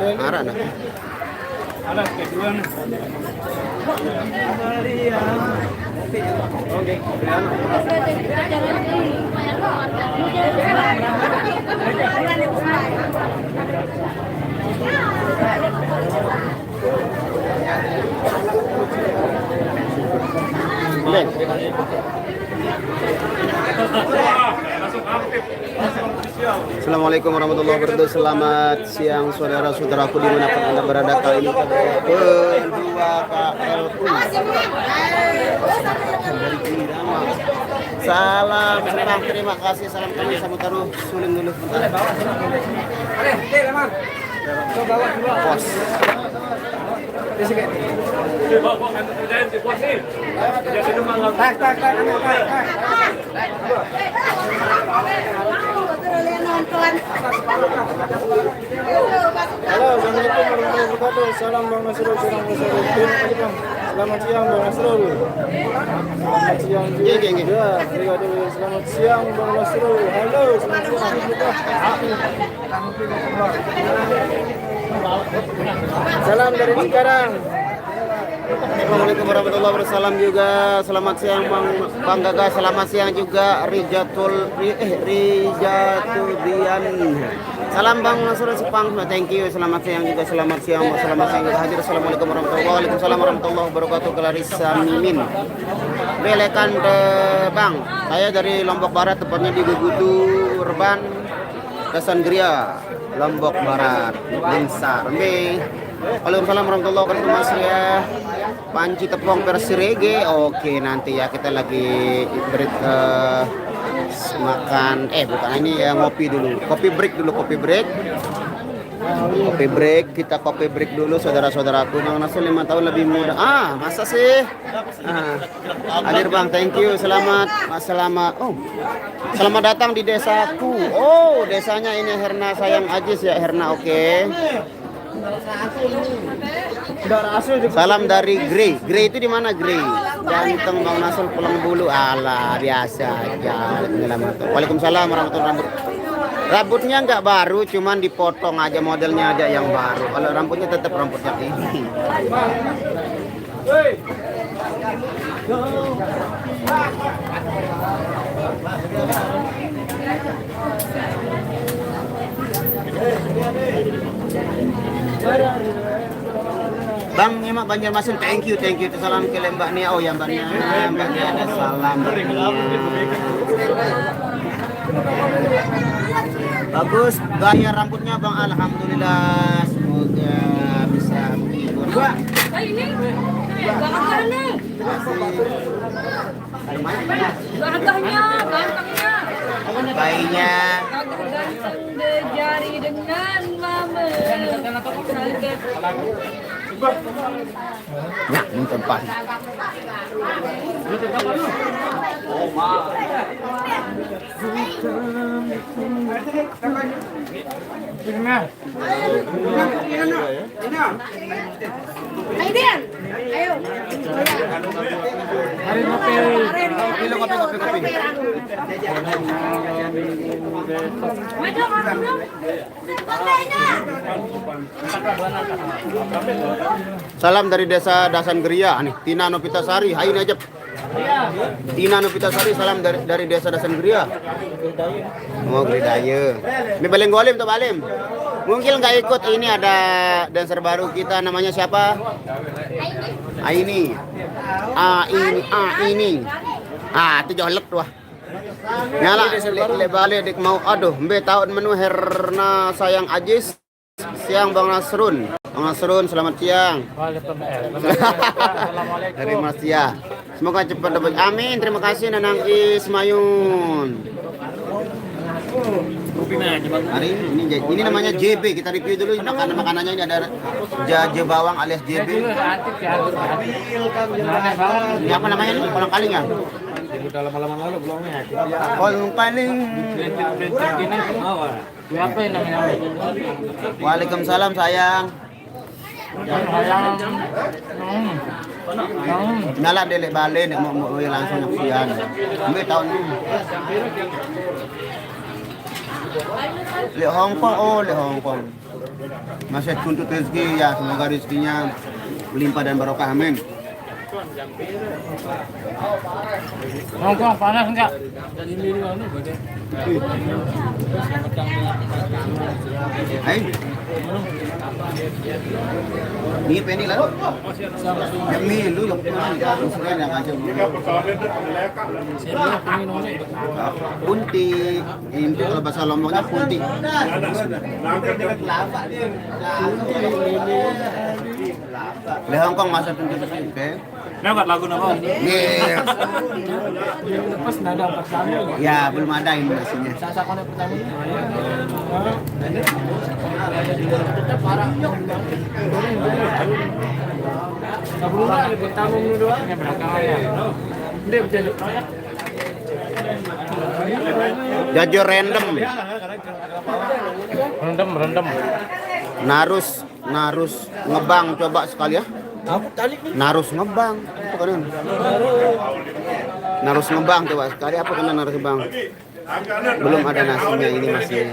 Ara na. Alas kedua nih. Oke. Assalamualaikum warahmatullahi wabarakatuh. Selamat siang saudara-saudaraku dimanapun Anda berada. Kali ini kedua KLU dari Irama. Salam senang, terima kasih. Salam kami sama taruh suling dulu. Bos. Halo, assalamualaikum warahmatullahi wabarakatuh. Salam Bang Nasrul, salam Nasrul. Selamat siang Bang Nasrul. Selamat siang juga. Selamat siang Bang Nasrul. Halo, selamat siang juga. Salam dari Cikarang. Assalamualaikum warahmatullahi wabarakatuh. Salam juga. Selamat siang Bang Gaga. Selamat siang juga Rijatudian. Salam Bang Nasrul Sepang. Thank you. Selamat siang juga. Selamat siang juga hadir. Assalamualaikum warahmatullahi wabarakatuh. Clarissa Mimin. Belekan Bang. Saya dari Lombok Barat, tepatnya di Gugutu Urban Dasan Gria, Lombok Barat. Linsar. Waalaikumsalam warahmatullahi wabarakatuh Mas ya. Panci tepung versi reggae. Oke, nanti ya kita lagi makan bukan ini ya, ngopi dulu. Kopi break kita kopi break dulu saudara-saudaraku. Bang Nasrul 5 tahun lebih muda. Masa sih? Hadir Bang, thank you. Selamat datang di desaku. Oh, desanya ini Herna Sayang Ajis ya, Herna. Oke. Salam dari Grey. Grey itu di mana Grey? Ganteng Bang Nasrul pulang bulu. Alah, biasa aja. Waalaikumsalam warahmatullahi wabarakatuh. Rambutnya nggak baru, cuman dipotong aja, modelnya aja yang baru. Kalau rambutnya tetap rambutnya ini. Bang Nyemak Banjarmasin, thank you. Salam ke Mbak Nia. Oh ya Mbak Nia ada salam. Bagus gaya rambutnya Bang, alhamdulillah. Semoga bisa menghibur. Ini gantengnya. Bayinya Ganteng jari dengan mama. ya, ini tempat. Aiden, ayo. Kopi. Maju, maju. Salam dari desa Dasan Geria nih, Tina Novitasari. Hai aja. Tina Novitasari, salam dari desa Dasan Geria. Oh, Gridaya. Ini Balim Golim tuh Balim. Mungkin nggak ikut, ini ada dancer baru kita, namanya siapa? Aini. Ini. Itu jolek tuh. Nyala balik dik mau mbe tahun menu Herna Sayang Ajis. Siang Bang Nasrun. Bang Nasrun, selamat siang. Dari Mas ya. Semoga cepat dapat. Amin. Terima kasih Nanang Ismayun. Hari ini namanya JB, kita review dulu makanannya. Ini ada jaje bawang alias JB. Ini apa namanya nih? Kolang kaling ya? Udah lama-lama lalu belumnya. Kolang kaling. Apa yang namanya? Waalaikumsalam sayang. Nala dele bale nek mau langsung nyaksian. Mbe tahun ini. Le Hong Kong, le Hong Kong. masih tuntut rezeki ya, semoga rezekinya melimpah dan barokah, amin. Nongkrong panas enggak? Hai. Ni penny lalu. Kami lu yang sudah yang aja. Punti, ini kalau bahasa Lomboknya punti. Di Hongkong masa tuntut oke. Nggak lagu apa? Nih. Pas nada pertama. Ya, belum ada Indonesianya. Sasakannya pertama. Jajur random. Rendem. Narus ngebang coba sekali ya. Narus ngebang. Apa kan? Narus ngebang coba sekali apa kan narus ngebang? Belum ada nasinya, ini masih.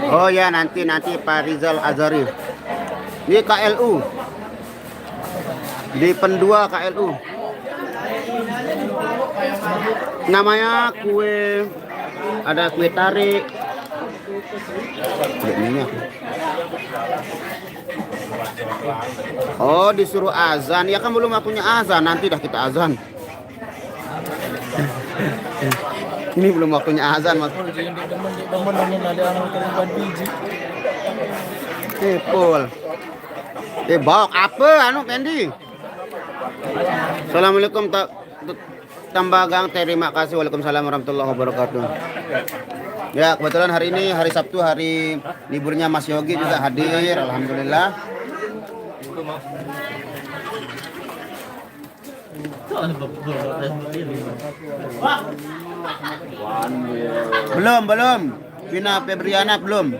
Oh ya, nanti Pak Rizal Azari di KLU, di Pendua KLU, namanya kue, ada kue tarik. Oh, disuruh azan ya, kan belum waktunya azan, nanti dah kita azan. Ini belum waktunya azan, Mas. Pul. Bawa apa anu Pendi? Assalamualaikum Tambagang, terima kasih. Waalaikumsalam warahmatullahi wabarakatuh. Ya, kebetulan hari ini hari Sabtu, hari liburnya Mas Yogi juga hadir, alhamdulillah. Belum. Vina Febriana belum.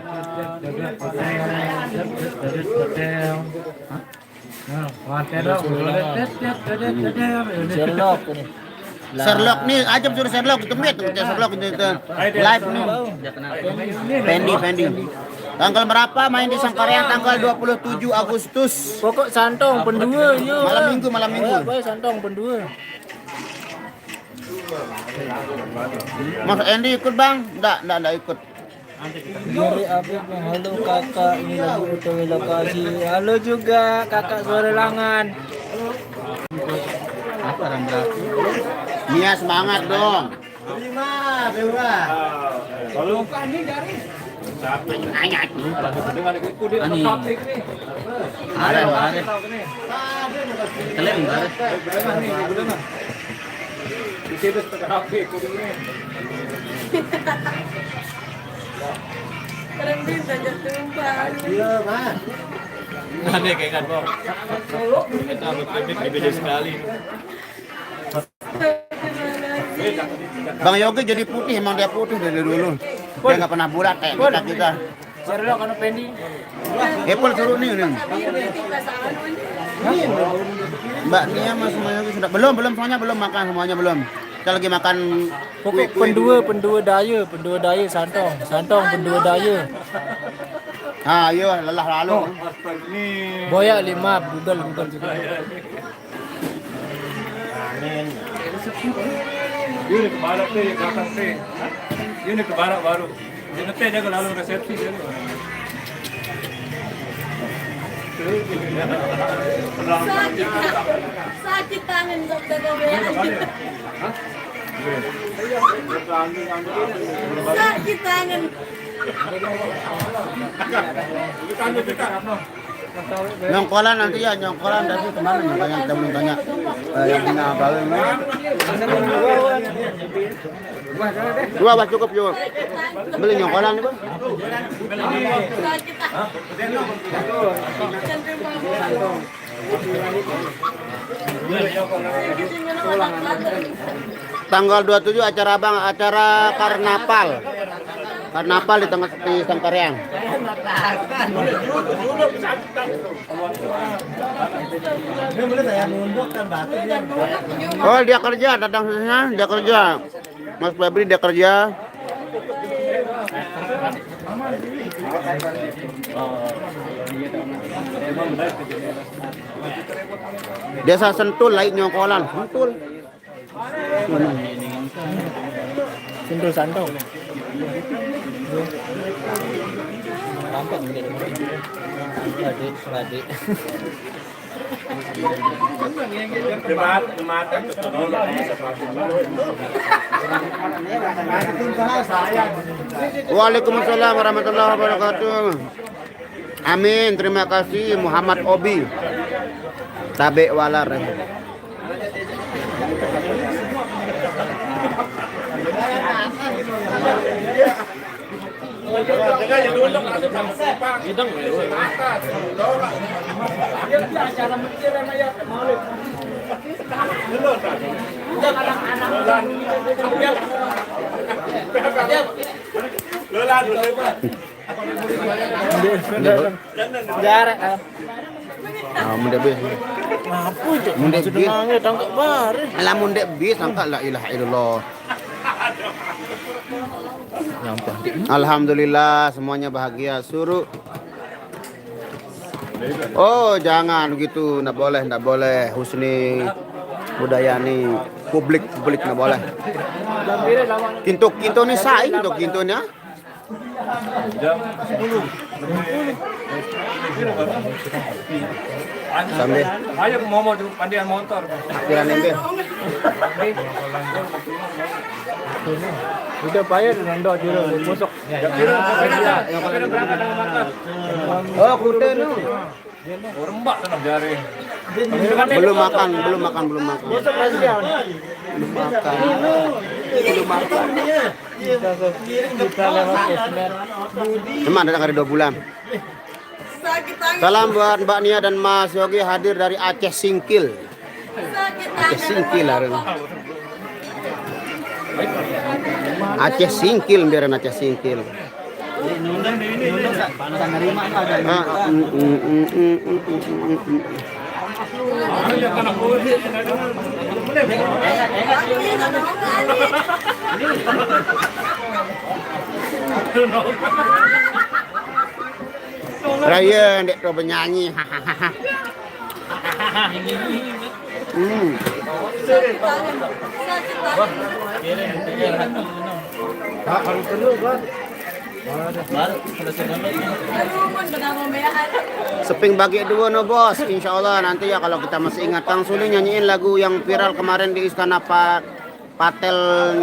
Sherlock nih, ajab suruh Sherlock, temit Sherlock itu live nih. Pendi. Tanggal berapa main di Sangkareang? Tanggal 27 Agustus. Pokok Santong Pendua yo. Malam minggu. Baik Santong Pendua. Mas Endi ikut bang? Enggak ikut. Dari Abib, halo kakak, ini lagi UTW lokasi. Halo juga kakak Suara Langan. Apa Rambla? Nia semangat dong. 5 Beura. Halo Kandi dari. Nanya. Ani. Ada. Kalian ada. Disitu setengah HP kudu ini. Keren bisa jatuh. Iya, Mas. Ada kayak kan, Bang. Kita di beda sekali. Bang Yogi jadi putih, emang dia putih dari dulu. Dia nggak pernah bulat kayak kita. Sherlock kan Pendi. Apple suruh nih. Mbak Nia mas semuanya sudah belum semuanya belum makan, semuanya belum. Kita lagi makan Pokok pendua daya Santong pendua daya. Ah iya lelah lalu. Boya 5 Google juga. Ini ke barat teh, belakang teh. Ini ke barat baru. Ini teh jaga lalu resepsi dia. Sakit tangan dokter Bea. Sakit tangan. Nyongkolan nanti ya, nyongkolan tapi kemana nyongkolnya kita belum tanya. Yang Dina Bawe ini. Dua bah cukup juga. Beli nyongkolan nih bang. Sakit tangan. Tanggal 27 acara Bang, acara karnaval. Karnaval di tengah di Sangkareang. Oh, dia kerja, datang sana, dia kerja. Mas Febri dia kerja. Desa Sentul lain nyokolan, Sentul. Sentul Santo. Waalaikumsalam warahmatullahi wabarakatuh. Amin, terima kasih Muhammad Obi. Tabe walar. Jarak. Mundek bis. Apa itu? Mundek bis. Nangis tangkap bare. Alah mundek bis angkat la ilaha illallah. Alhamdulillah semuanya bahagia. Suruh. Oh jangan begitu, nggak boleh. Husni Budayani publik nggak boleh. Kinto nih saing kintonya. Sampai. Ayo mau pandian motor. Akhiran ember. Udah payah nando dulu musuk. Oh kute nu. Rembak tanam jari. Belum makan. Musuk lagi ya. Belum makan. Kita lewat Esmer. Teman datang hari 2 bulan. Sakit tangan. Salam buat Mbak Nia dan Mas Yogi hadir dari Aceh Singkil. Sakit Aceh tangan. Singkil hari ini. Aceh Singkil biaran Aceh Singkil. Raya dek tu bernyanyi. Sakit tangan. Sakit tangan. Aduh, kenapa meyahan? Seping bagi 2 no bos. Insya Allah nanti ya kalau kita masih ingat Kang Suli nyanyiin lagu yang viral kemarin di Istana Patel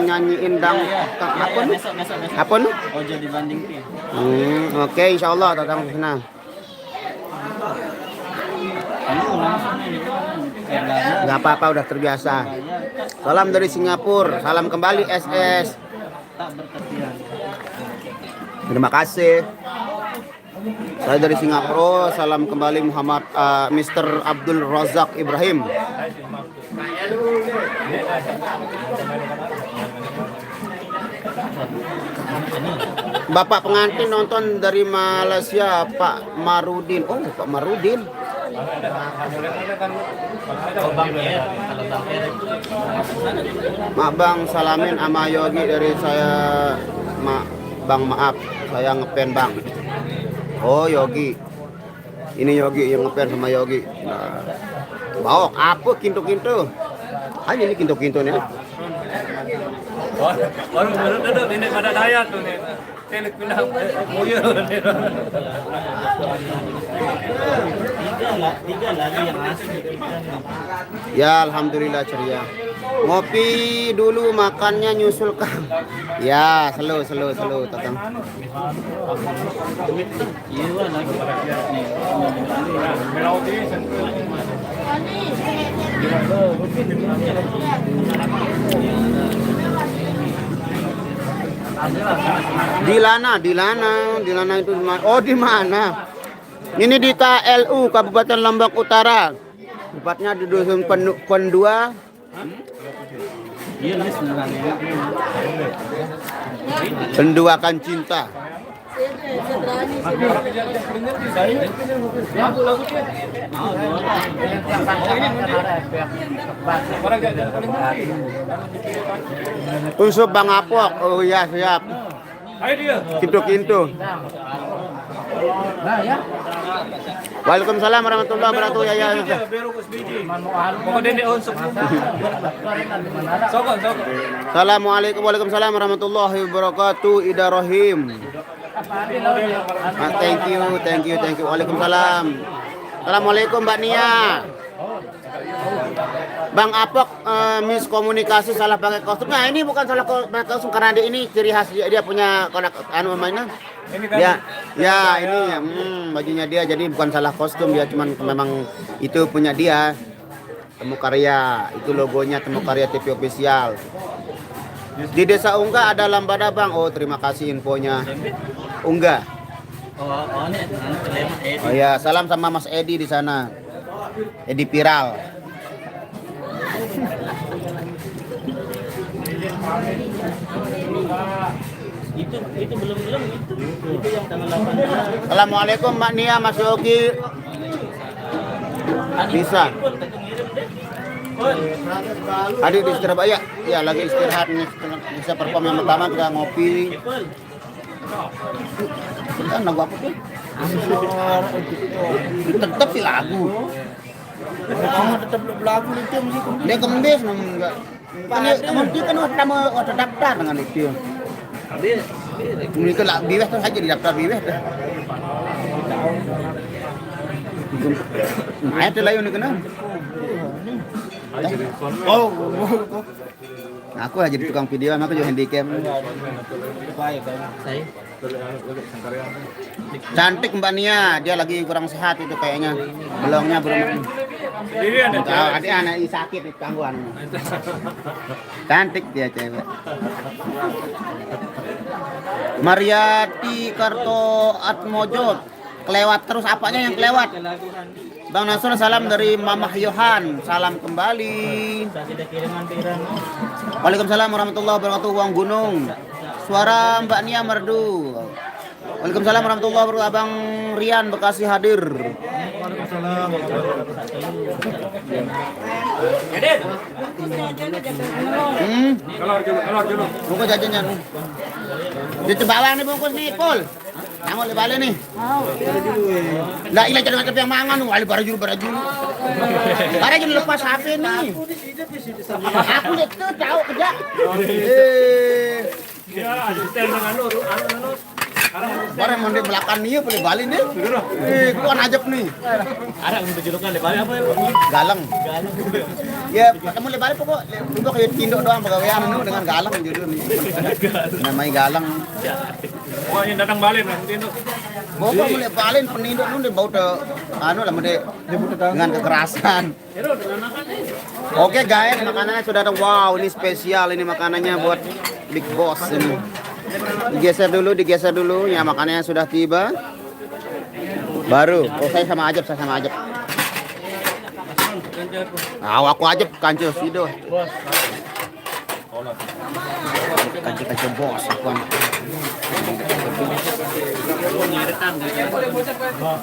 nyanyiin dang apa nih? Apa nih? Ojo dibanding pi. Oke, insya Allah datang ke sana. Nggak apa-apa udah terbiasa. Salam dari Singapura, salam kembali SS. Terima kasih. Saya dari Singapura, salam kembali Muhammad Mr. Abdul Razak Ibrahim. Bapak pengantin nonton dari Malaysia, Pak Marudin. Oh, Pak Marudin. Mak Bang salamin sama Yogi dari saya. Bang maaf, saya ngepen Bang. Oh Yogi. Ini Yogi yang ngepen sama Yogi. Nah, bawa apa kinto-kinto? Hanya ini kinto-kintonya. Baru duduk ini pada daya tuh nih. Telik pindah muyur. Tiga lagi yang asli. Ya alhamdulillah ceria. Ngopi dulu makannya nyusul Kang. Ya slow tatang. Iya lagi. Dilana itu di mana? Oh di mana? Ini di KLU Kabupaten Lombok Utara. Tepatnya di dusun Pendua. Iya, ini sebenarnya. Penduakan cinta. Unsur Bang Apok. Oh iya siap. Ayo dia. Kintu-kintu. Waalaikumsalam warahmatullahi wabarakatuh. Ya. Pokoknya dia unsur. Sokon. Assalamualaikum waalaikumsalam warahmatullahi wabarakatuh. Ida Rohim. Thank you. Waalaikumsalam. Assalamualaikum Mbak Nia. Bang Apok miskomunikasi salah pakai kostum. Nah ini bukan salah pakai kostum karena ini ciri khas dia punya konak mainan. Ini kan. Ya ini ya bajunya dia jadi bukan salah kostum dia cuman memang itu punya dia. Temu Karya itu logonya Temu Karya TV official. Di Desa Ungga ada lambada Bang. Oh terima kasih infonya. Ungga. Oh ya salam sama Mas Edi di sana. Edi Viral. Itu belum itu yang tanggal 8. Assalamualaikum Mbak Nia, Mas Yogi. Bisa. Adik di Surabaya, ya lagi istirahat nih. Bisa perform yang pertama kita ngopi. Kita lagu apa tuh? Tetap sih lagu. Kamu tetap lagu itu musik. Dia kembis enggak. Kan dia kan udah daftar dengan itu. Ini kan lah biweh tuh aja di daftar biweh tuh. Nah, itu lah yang kena. Oh. Aku aja di tukang video, aku juga handicam. Cantik Mbak Nia, dia lagi kurang sehat itu kayaknya. Belum. Ini ada. Adik anak ini sakit itu gangguan. Cantik dia cewek. Mariati Karto Atmojo, kelewat terus apanya yang kelewat? Bang Nasur salam dari Mamah Yohan, salam kembali. Waalaikumsalam warahmatullahi wabarakatuh. Uang Gunung, suara Mbak Nia merdu. Waalaikumsalam warahmatullahi wabarakatuh. Abang Rian Bekasi hadir. Keluar dulu. Bungkus jajannya nih. Di bawah nih bungkus nih, Pol. Kamu le balik nih. Lah ilah jangan yang mangan nu, ali baraju. Baraju lepas HP nih. Aku lihat tuh tahu kerja. Ya, asisten dengan anu. Barang mau di belakang nih, boleh balik nih. Gua kan ajak nih. Ada untuk julukan le balik apa ya? Galang. Ya, kamu le balik pokok. Lu kayak tindok doang pegawaian anu dengan galang judul nih. Namanya galang. Wah, yang datang balik nanti itu. Bapak mulai balik peninduk nu bau te anu lah dengan kekerasan. Oke guys, makanannya sudah ada. Wow, ini spesial ini makanannya buat Big Boss ini. Digeser dulu ya, makanannya sudah tiba. Baru, saya sama Ajab. Aku Ajab kancil sido. Kancil bos akuan.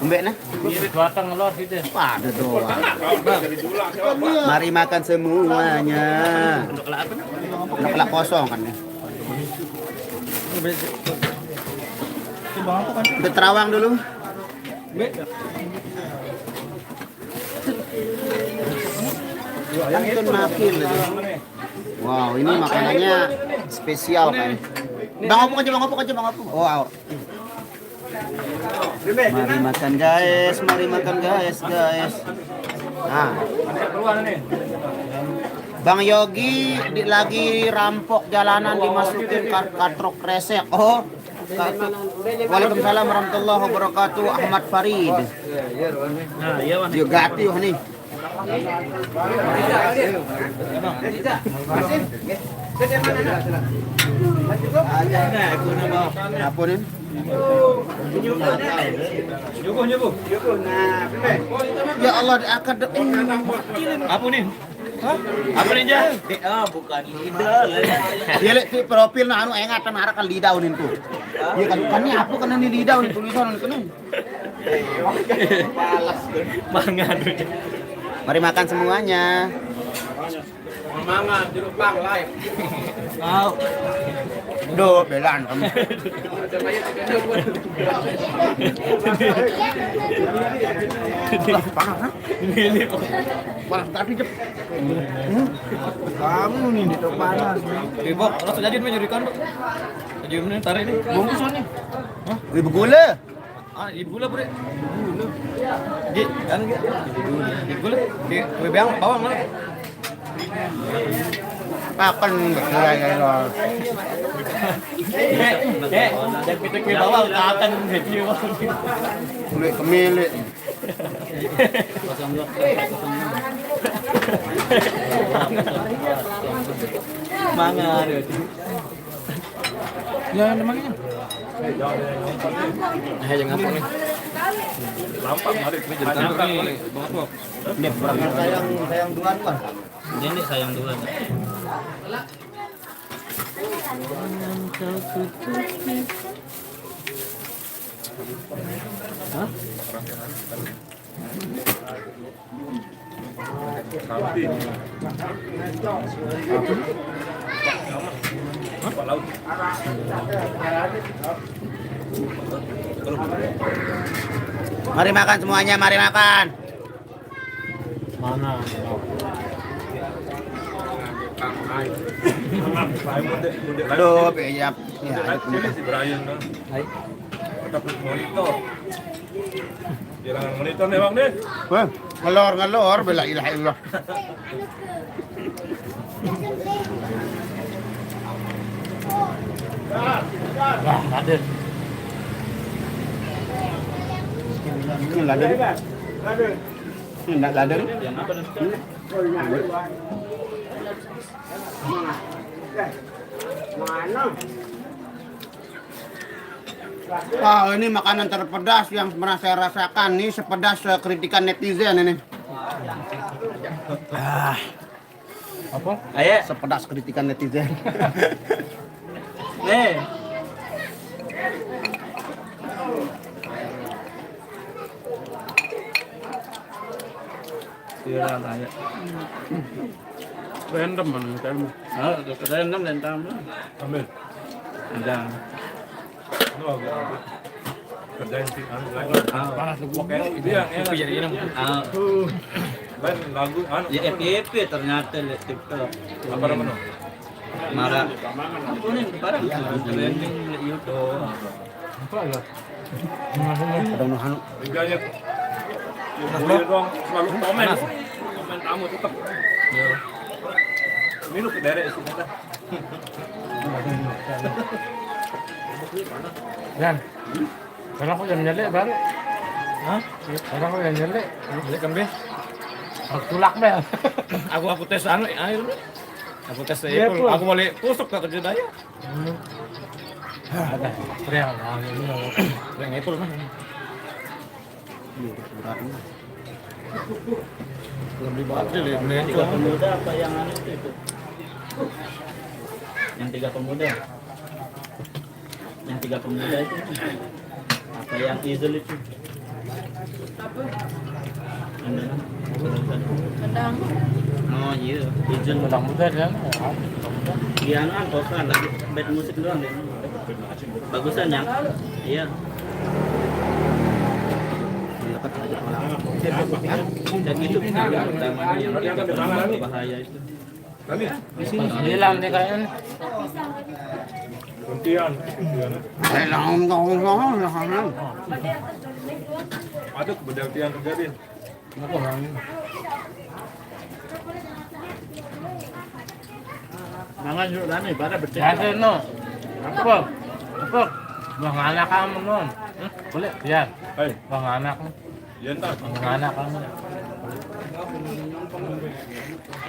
Umbek nah? Ngirit batang ngelor gitu. Ada doang. Mari makan semuanya. Untuk kelak kosong kan ya. Kita terawang dulu. Anton Makil. Wow, ini makanannya spesial kan. Bang Opok aja. Wow. Mari makan guys. Nah, Bang Yogi lagi rampok jalanan dimasukin katrok kresek. Oh, Waalaikumsalam warahmatullahi wabarakatuh. Ahmad Farid. Nah, iya Wan. Yogati nih. Apa nih? Nyuguh. Ya Allah, diangkat. Apa nih? Apa nih Jah? Bukan lidah. Dia lihat di profil na anu engatan harakan lidah unin tuh. Dia kan ini apa kan ini lidah unin tulisan unin. Mangan. Mari makan semuanya. Mangan jeruk pang live. Duh, belan kamu. Panas kan? Panas tapi cep. Kamu nih di panas. Bok, langsung aja nih jadikan tuh. Jadi ini tarik nih. Bungkus nih. Hah? Ibu gula. Ibu gula bre. Di, kan gitu. Ibu gula. Di kue beang bawang mana? Makan betul ya lo. Dan kita kue bawang akan video. Kulit kemilik. Mangan. Ya namanya. Jangan apa nih? Lampak mari Ini jadi tangkap nih. Banget kok. Ini berapa sayang duluan kan? Ini sayang duluan. Sampai. Apa laut? Mari makan semuanya, mari makan. Mana? Aduh, ya. Ini si Brian kan. Hai. Dapat monitor. Jangan monitor nih bang deh. Wah, ngelor, bela ilaha illallah. Wah, ada. Ini ladang. Ini enggak ladang. Yang apa nih? Wah, ini makanan terpedas yang pernah saya rasakan nih, sepedas kritikan netizen ini. Apa? Ayo. Sepedas kritikan netizen. Nih. Siapa tanya? Random man kan. Random dan tamu. Ambil. Ada. Kerjain sih lain. Panas lu. Oke, itu yang enak. Jadi ini. Lain lagu Ya FYP ternyata lihat TikTok. apa namanya? Marah. Apa nih barang? Trending di YouTube. Ada nuhan. Tiganya. Boleh dong selalu komen. Komen tamu tetap. Yo. Minum ke derek sih kita. Dan. Sekarang aku jangan nyelek balik. Hah? Sekarang aku jangan nyelek. Lihat kan be? Aku tulak bel. Aku tes anu air. Aku tes Iya, Apple. Pul. Aku boleh tusuk ke kerja daya. Ada. Teriak. Yang Apple mah. Belum beli baterai lihat nih. Tiga pemuda apa yang anu itu? Yang tiga pemuda. Yang tiga pemuda itu. Apa yang Easel itu? Mendang. Oh iya, Easel. Mudah kan. Dia anu vokal lagi band musik doang deh. Bagusan yang. Iya. Dan itu pertamanya yang bahaya itu. Kami Hilang nih kayaknya. gantian. Ada kebergantian terjadi. Mangan yuk dan ibadah Biasa no. Apa? Apa? Bang anak kamu non. Boleh? Ya. Hai, Bang anak. yan tak. Bang anak kamu.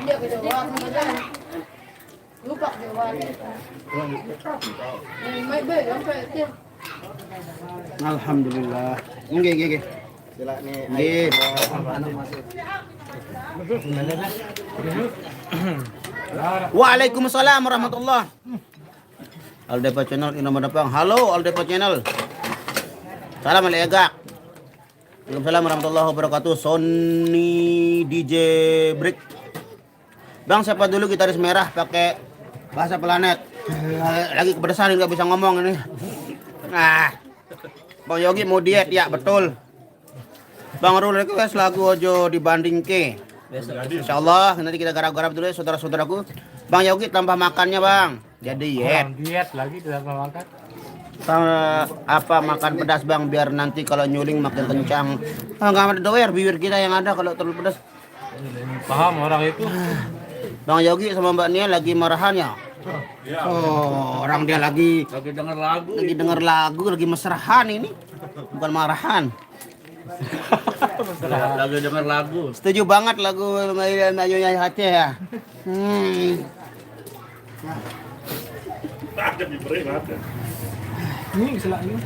Dia beda wang mendang. Lupa dia wang. Yang mai be, yang pe dia. Alhamdulillah. Nggih. Sila ni Nggih. Waalaikumsalam warahmatullah. Aldepa channel ina madapang. Halo Aldepa channel. Salam alaikum. Waalaikumsalam warahmatullahi wabarakatuh. Sony DJ Break. Bang, siapa dulu gitaris merah pakai bahasa planet? Lagi kepedesan nggak bisa ngomong ini. Bang Yogi mau diet ya, betul. Bang Rul request lagu Ojo dibanding ke. Insyaallah nanti kita garap-garap dulu ya saudara-saudaraku. Bang Yogi tambah makannya, Bang. Jadi Diet lagi tambah makan. Apa makan pedas, Bang, biar nanti kalau nyuling makin kencang. Enggak ada doer bibir kita yang ada kalau terlalu pedas. Paham orang itu. Bang Yogi sama Mbak Nia lagi marahan ya? Oh, orang dia lagi denger lagu, lagi mesrahan ini. Bukan marahan. Lagi denger lagu. Setuju banget lagu Nyonya Aceh ya. Ini selak ini.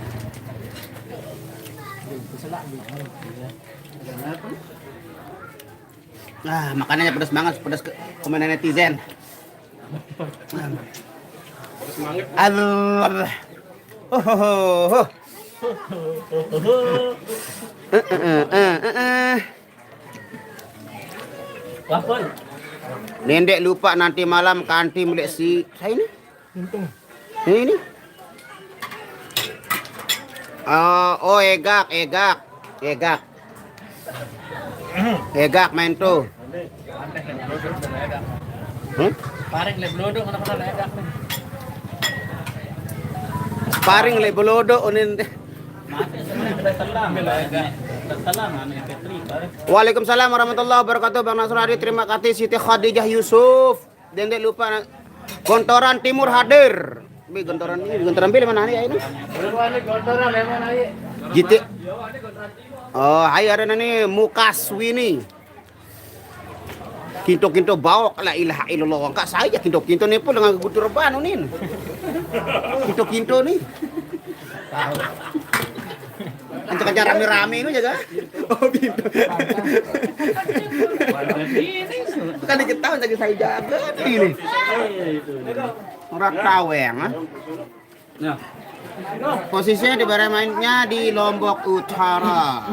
Makanannya pedas banget, pedas ke komentar netizen. Allah. Wafel. Nendek lupa nanti malam kanti milik si saya ini. Ini. Oh, egak. Egak main tuh. Paring le blodo mana ledak nih. Paring le bolodo unin. Waalaikumsalam warahmatullahi wabarakatuh. Bang Nasrari, terima kasih. Siti Khadijah Yusuf. Dendek lupa Gontoran Timur hadir. Gontoran pilih mana ya ini? Gitu. Oh, hai ada nih Mukaswini. Kinto bawa la ilaha illallah. Enggak saya kinto nih pun dengan gudur banu nih. Kinto nih. Anjak rame-rame itu jaga. Oh, pintu. Kan diketahui lagi saya jaga ini. Orang taweng, Nah, posisinya di bare mainnya di Lombok Utara.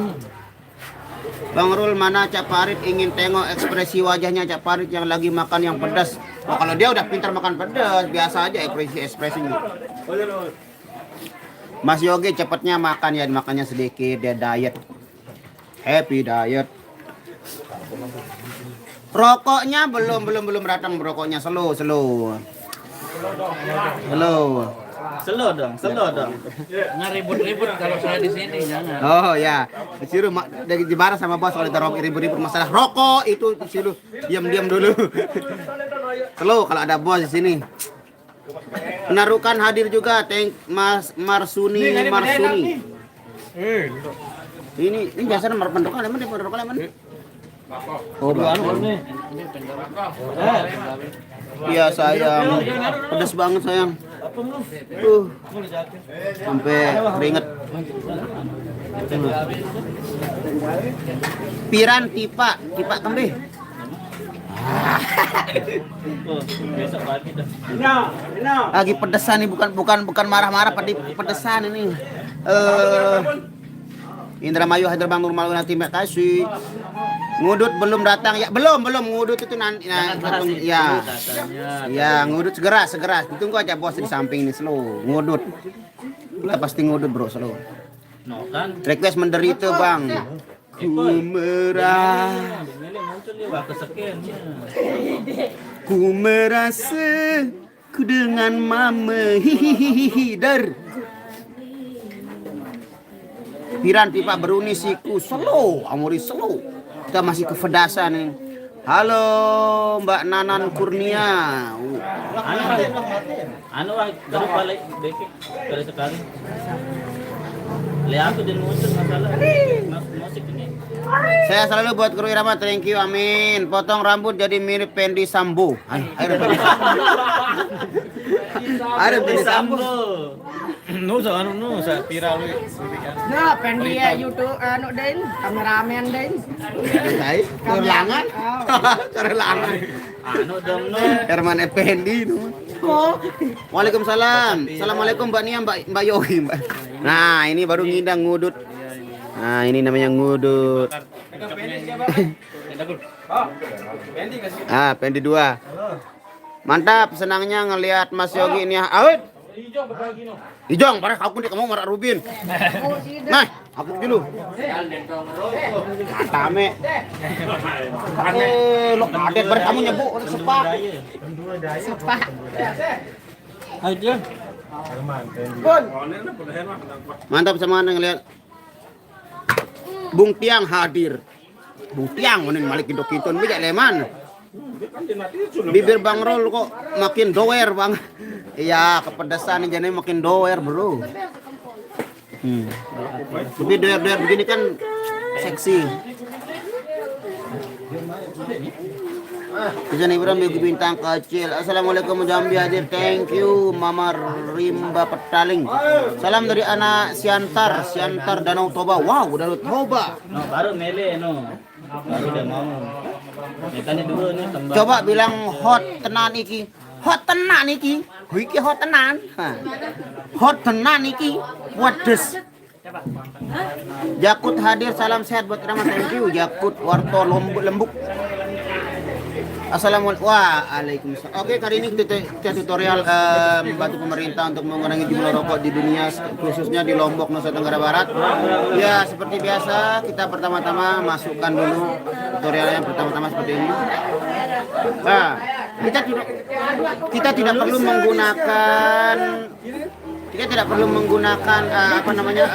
Bang Rul, mana Cak Farid, ingin tengok ekspresi wajahnya Cak Farid yang lagi makan yang pedas. Oh, kalau dia udah pintar makan pedas, biasa aja ekspresinya. Mas Yogi cepatnya makan ya, makannya sedikit, dia diet. Happy diet. Rokoknya belum datang, rokoknya slow. Slow dong. ngaribut-ribut kalau saya di sini jangan. Oh ya, disuruh dimarah sama bos kalau kita ribut-ribut masalah rokok itu, disuruh diam dulu. Slow kalau ada bos di sini. Penarukan hadir juga, Mas Marsuni. Ini biasanya penarukan lemon. Oh, iya sayang, pedas banget sayang. Sampai keringet. Piran tipa kembih. Lagi pedesan nih, bukan marah-marah, pedesan ini. Indramayu hadir Bang Nurmal nanti terima kasih. Ngudut belum datang ya, belum ngudut itu nanti ya ngudut segera ditunggu aja bos di samping ini slow ngudut, kita pasti ngudut bro slow. Request menderita Bang. Ku merasa ku dengan mama hihihi dar. Piran pipa berunisiku slow, amori slow. Kita masih kepedasan nih. Halo Mbak Nanan Kurnia. Baru balik bekik kali sekali. Lihat aku dan muncul masalah musik ini. Saya selalu buat kru Irama, thank you, amin. Potong rambut jadi mirip Pendi Sambo. Ada Ferdi Sambo. Sa viral we. Nah, pendi ya YouTube anu din, kameramen din. Hai, kelangan. Kelangan. Anu dong no. Herman Effendi no. Waalaikumsalam. Assalamualaikum Mbak Nia, Mbak Yogi, Mbak. Nah, ini baru ngidang ngudut. Nah, ini namanya ngudut. Pendi 2. Mantap, senangnya ngelihat Mas Yogi ini. Awet. Ijong, parah aku nih kamu marah Rubin. Nah, aku dulu. Katame. Lo kadet bareng kamu nyebu sepak. Sepak. Ayo. Mantap sama ngelihat Bung Tiang hadir. Bung Tiang mending Malik Kinton bijak leman. Bibir Bang Rol kok makin doer Bang. Iya, kepedesan jadi makin doer, Bro. Tapi doer-doer begini kan seksi. Bisa nih Bram Yogi bintang kecil. Assalamualaikum Jambi hadir. Thank you Mama Rimba Petaling. Salam dari anak Siantar Danau Toba. Wow, Danau Toba. No, baru mele no. Baru udah mau. Tanya dulu nih tembak. Coba bilang hot tenan iki. Hot tenan iki. Iki hot tenan. Hot tenan iki. Wades. Jakut hadir, salam sehat buat Rama. Thank you Jakut Warto Lembuk. Assalamualaikum. Waalaikumsalam. Oke, kali ini kita tutorial membantu pemerintah untuk mengurangi jumlah rokok di dunia, khususnya di Lombok, Nusa Tenggara Barat. Ya, seperti biasa, kita pertama-tama masukkan dulu tutorialnya pertama-tama seperti ini. Nah, kita tidak perlu menggunakan apa namanya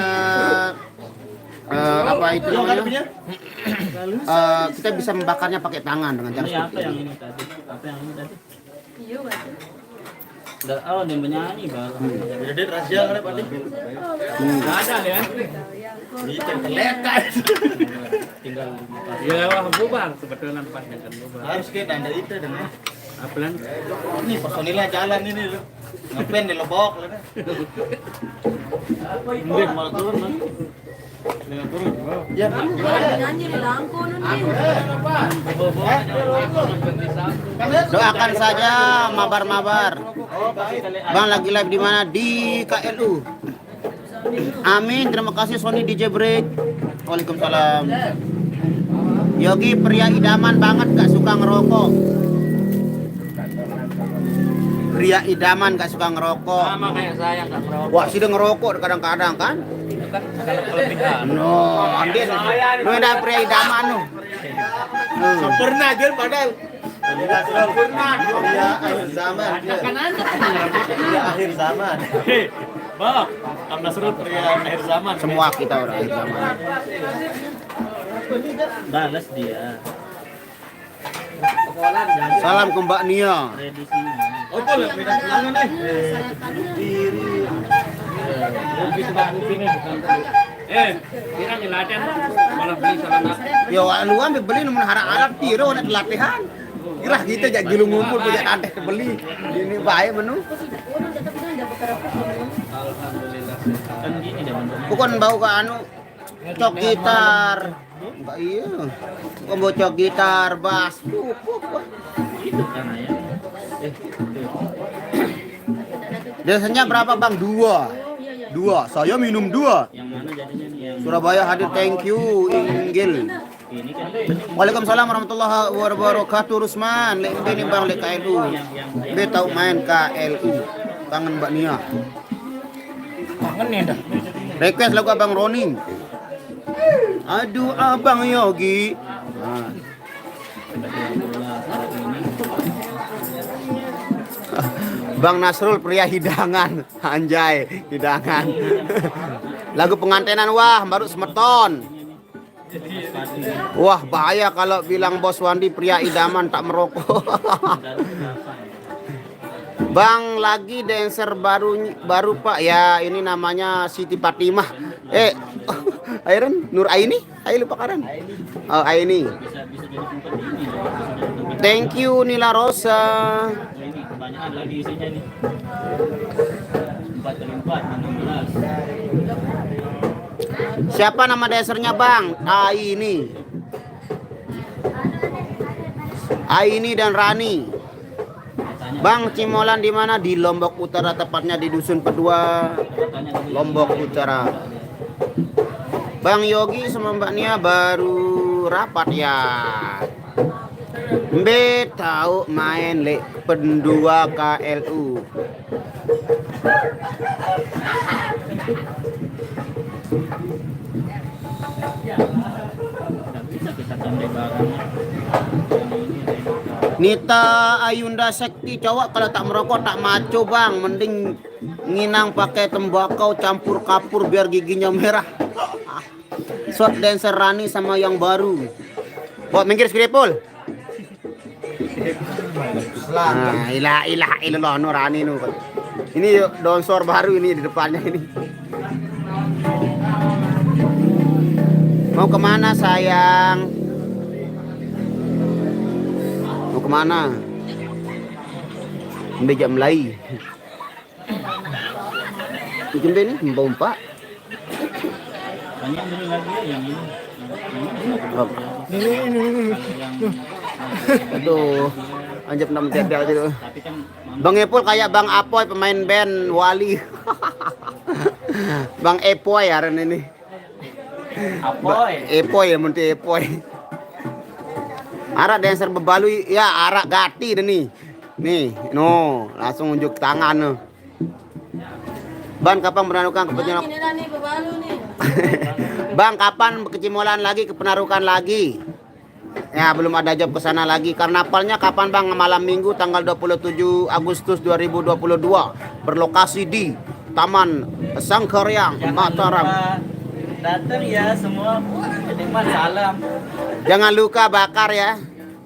apa itu namanya? Kita bisa membakarnya pakai tangan dengan cara seperti Apa yang ini. ini tadi? Apa yang ini tadi? Iya, Pak. Oh, dia penyanyi, Bang. Jadi rahasia ada Pak. Enggak ada ya. Itu terlekat. Tinggal Ya wah bubar sebetulnya tempatnya kan bubar. harus kita anda itu dengan Apalan? ini personilnya jalan ini lu. Ngapain di Lombok lu. Mending malah turun, Mas. Dengan turun. Ya, Nyanyi di langko nih. doakan saja mabar-mabar. Bang lagi live di mana? Di KLU. Amin. Terima kasih Sony DJ Break. Waalaikumsalam. Yogi pria idaman banget, gak suka ngerokok. Pria idaman gak suka ngerokok. Sama kayak saya enggak merokok. Wah, sih dia ngerokok kadang-kadang kan? Kan kalau kelebihan. No, andin. Lu ada pria idaman lu. Sempurna aja padahal. Sempurna. Ya, akhir zaman. Ya akhir zaman. Bang, Amna Surut pria akhir zaman. Semua kita orang akhir zaman. Balas dia. Salam ke Mbak Nia. Tradisinya. Oh, boleh beda tangan nih. Kira ngelatihan malah beli celana. Ya lu ambil beli namun harap tiro nak latihan. Kira kita jak gilu ngumpul punya adek beli. Ini bahaya menu. Alhamdulillah. Kan gini zaman dulu. Bukan bau ke anu cok gitar. Mbak iya. Bukan bau cok gitar, bass. Itu kan ayah. Biasanya berapa Bang? 2. Saya minum 2. Yang mana jadinya nih yang Surabaya hadir, thank you Inggil. ini kan Waalaikumsalam warahmatullahi wabarakatuh. Rusman, lek ini Bang lek KLU. Be tahu main KLU. Kangen Mbak Nia. kangen ya dah. Request lagu Abang Roning. Aduh Abang Yogi. Nah. Bang Nasrul pria hidangan, anjay, hidangan. Lagu pengantenan wah baru semeton. Wah bahaya kalau bilang Bos Wandi pria idaman tak merokok. Bang lagi dancer baru Pak ya, ini namanya Siti Fatimah. Airen Nur Aini, Aini lupa karan. Oh Aini. Thank you Nila Rosa. Pertanyaan lagi isinya nih. 4 kali 4, 16. Siapa nama dasarnya Bang? Aini dan Rani. Bang, Cimolan di mana? Di Lombok Utara, tepatnya di Dusun Pedua, Lombok Utara. Bang Yogi sama Mbak Nia baru rapat ya. Mbe tahu main lek pendua KLU. Bisa kita tandai barang. Nita Ayunda Sekti, cowok kalau tak merokok tak maco Bang, mending nginang pakai tembakau campur kapur biar giginya merah. Shot dancer Rani sama yang baru. Bawa minggir skripul. Nah, ilah no Rani nu. Ini donsor baru ini di depannya ini. Mau kemana sayang? Mau kemana? Ambil jam lai. Jembe ni umpa-umpa. Banyak beli lagi ya yang ini. Aduh, anjep 6 jadal gitu. Tapi kan Bang Epul kayak Bang Apoy pemain band Wali. Bang Epoy ya ini. Epoy ya munti Epoy. Arak dancer bebalui ya arak gati deh nih. Nih, no, langsung unjuk tangan no. Bang, kapan menarukan kepentingan? Bang, kapan kecimolan lagi, kepenarukan lagi? Ya, belum ada job ke sana lagi. Karnavalnya kapan Bang? Malam Minggu tanggal 27 Agustus 2022. Berlokasi di Taman Sangkaryang, Mataram. datang ya semua penikmat salam. Jangan luka bakar ya.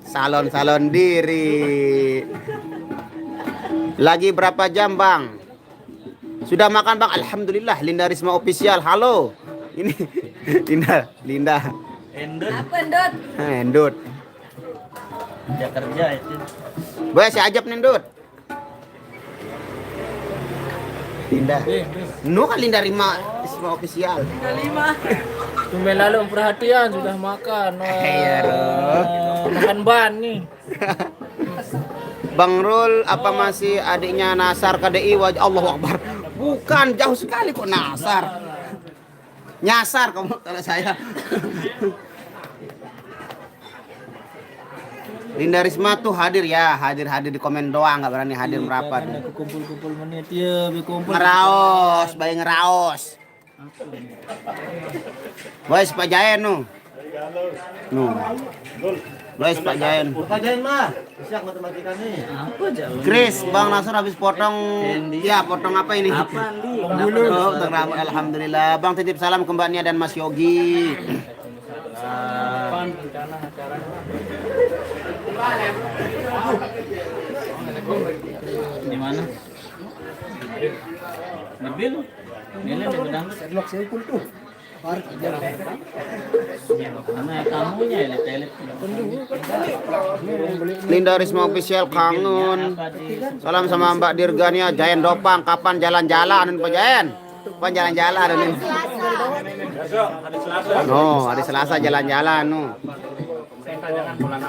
Salon-salon diri. Lagi berapa jam Bang? Sudah makan Bang? Alhamdulillah. Linda Risma Official. Halo. Ini Linda. Endut. Apa Endut? Endut. Dia kerja itu. Boleh saya ajak nih Endut. Linda. Nu kan Linda Risma Official. Tumben lalu perhatian sudah makan. Iya, Roh. Makan ban nih. Bang Rul, apa masih adiknya Nasar KDI? Allahu Akbar. Bukan, jauh sekali kok Nasar. Nyasar kamu kalau saya. Linda Risma tuh hadir ya, hadir di komen doang, nggak berani hadir merapat. Kumpul-kumpul menit ya, kumpul. Ngeraos, bayi ngeraos. Boys Pak Jayan nu. Boys Pak Jayan. Pak Jain mah, siap matematika nih. Apa aja lu? Chris, Bang Nasr habis potong. Ya, potong apa ini? Apa nih? Oh, potong rambut. Alhamdulillah. Bang titip salam ke Mbak Nia dan Mas Yogi. Di mana? Mobil? Nilai di bedang. Sedlok saya pun tuh. Mana ya kamunya elit-elit. Linda Risma Official kangen. Salam sama Mbak Dirgania Jayan Dopang. Kapan jalan-jalan Pak Jayan? Kapan jalan-jalan ini? No, hari Selasa jalan-jalan no.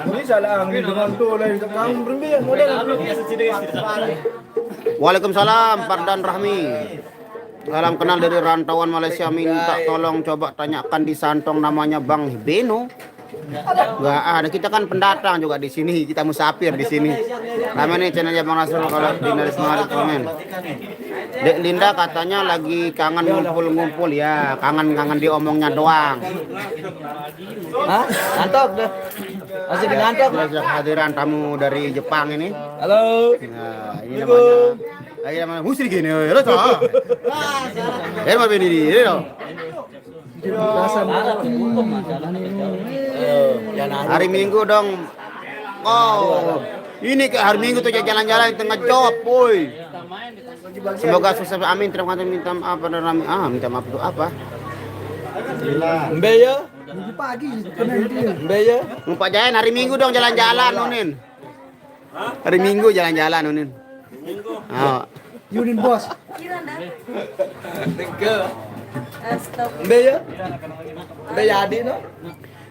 Ini salah angin dengan tuh lain kang berbiak model. Waalaikumsalam Fardan Rahmi. Salam kenal dari rantauan Malaysia, minta tolong coba tanyakan di Santong namanya Bang Beno. Enggak ada, kita kan pendatang juga di sini, kita musafir di sini. Namanya channelnya Bang Nasrul kalau di Narisma komen. Dek Linda katanya lagi kangen ngumpul-ngumpul ya, kangen-kangen diomongnya doang. Hah? Ngantok deh. Masih di ngantok. Kehadiran tamu dari Jepang ini. Halo. Nah, ini namanya musri gini, lo tau? Mau bini ini lo. Hari Minggu dong. Oh, ini ke hari Minggu tuh jalan-jalan di tengah job, boy. Semoga sukses, amin. Terima kasih, minta maaf pada Rami. Minta maaf itu apa? Mbe ya? Pagi. Mbe ya? Pak Jayan hari Minggu dong jalan-jalan, Nunin. Hari Minggu jalan-jalan, Nunin. Oh. Yunin bos.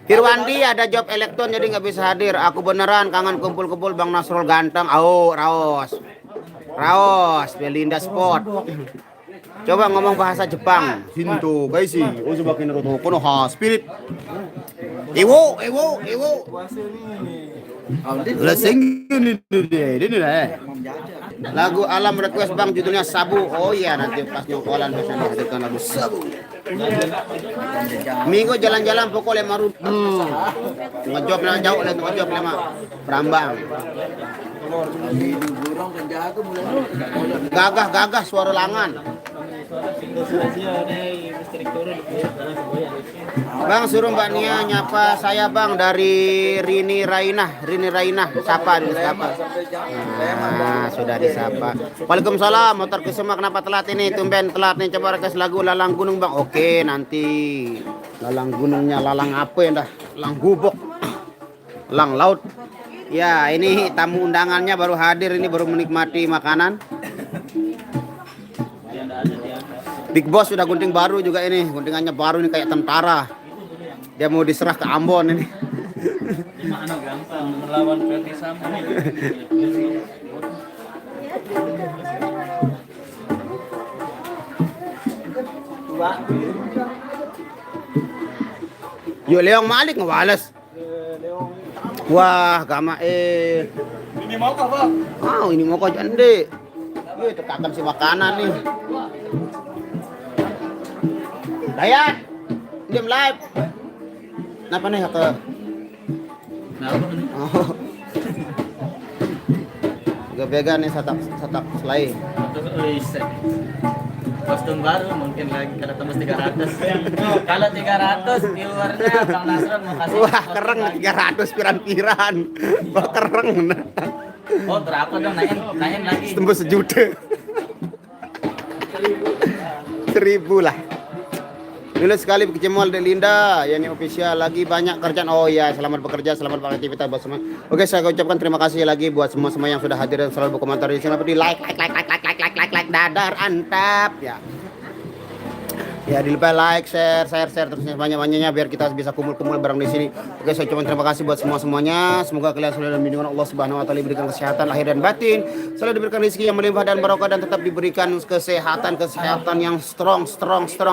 Firwandi ada job elektron jadi nggak bisa hadir. Aku beneran kangen kumpul-kumpul Bang Nasrul ganteng. Raos. Belinda Sport. Coba ngomong bahasa Jepang. Hinto, guys sih. Oh, coba kini roto kono ha spirit. Ewo. Lesing ini deh. Lagu alam request Bang judulnya Sabu. Oh iya nanti pas nyokolan bisa dihadirkan lagu Sabu. Minggu jalan-jalan pukul 5.000. Ngejob jauh lah ngejob 5 Brambang. Gagah suara langan. Bang suruh Mbak Nia nyapa saya Bang dari Rini Rainah. Sapa. Nah, sudah disapa. Waalaikumsalam. Motor Kusuma kenapa telat ini? Tumben telat nih. Coba request lagu Lalang Gunung Bang. Oke nanti. Lalang gunungnya lalang apa ya dah? Lalang gubok. Lalang laut. Ya ini tamu undangannya baru hadir ini baru menikmati makanan. Big Boss sudah gunting baru juga ini, guntingannya baru ini kayak tentara. Dia mau diserah ke Ambon ini. Gimana gampang melawan Ferdi Sambo. Yo Leong Malik ngewales. Wah, gama Ini mau apa, Bang? ini mau kau jande. Yo tekakan si makanan nih. Dayat, diam live. Kenapa nih ke? Oh. Bega nih satak selai. Kostum baru mungkin lagi kalau tembus 300. Kalau 300 viewernya Bang Nasron mau kasih. Wah, kereng 300 piran-piran. Wah, kereng. Oh, berapa dong naikin lagi. Tembus 1 juta. 1.000 lah. Dulu sekali ke Cemol de Linda, ya ini official lagi banyak kerjaan. Oh ya, selamat bekerja, selamat beraktivitas buat semua. Oke, saya ucapkan terima kasih lagi buat semua yang sudah hadir dan selalu berkomentar di sini. Di like, dadar antap ya. Ya, di lupa like, share terus banyak-banyaknya biar kita bisa kumpul-kumpul bareng di sini. Oke, saya ucapkan terima kasih buat semuanya. Semoga kalian selalu dalam lindungan Allah Subhanahu wa taala, diberikan kesehatan lahir dan batin, selalu diberikan rezeki yang melimpah dan barokah dan tetap diberikan kesehatan yang strong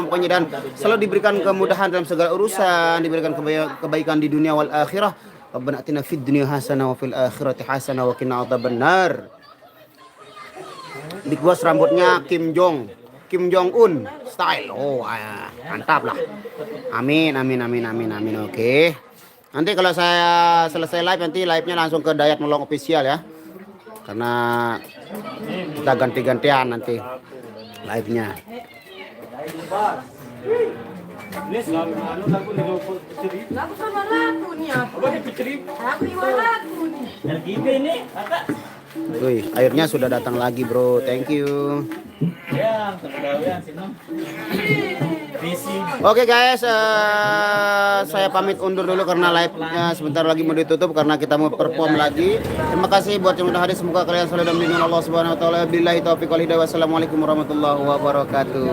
pokoknya, dan selalu diberikan kemudahan dalam segala urusan, diberikan kebaikan di dunia wal akhirah. Rabbana atina fid dunya hasanah wa fil akhirati hasanah wa qina adzabannar. Big Boss rambutnya Kim Jong Un style. Oh, mantap lah. Amin. Oke. Nanti kalau saya selesai live, nanti live-nya langsung ke Dayat Melong official ya. Karena kita ganti-gantian nanti live-nya. Lagu sama lagunya. Aku iwan lagunya. RGB ini, Kakak. Wih, airnya sudah datang lagi, bro. Thank you. Ya, terdawian sih, Nom. Visi. Oke guys, saya pamit undur dulu karena live-nya sebentar lagi mau ditutup karena kita mau perform lagi. Terima kasih buat yang sudah hadir. Semoga kalian selalu dalam lindungan Allah Subhanahu wa taala. Billahi taufiq wal hidayah. Wassalamualaikum warahmatullahi wabarakatuh.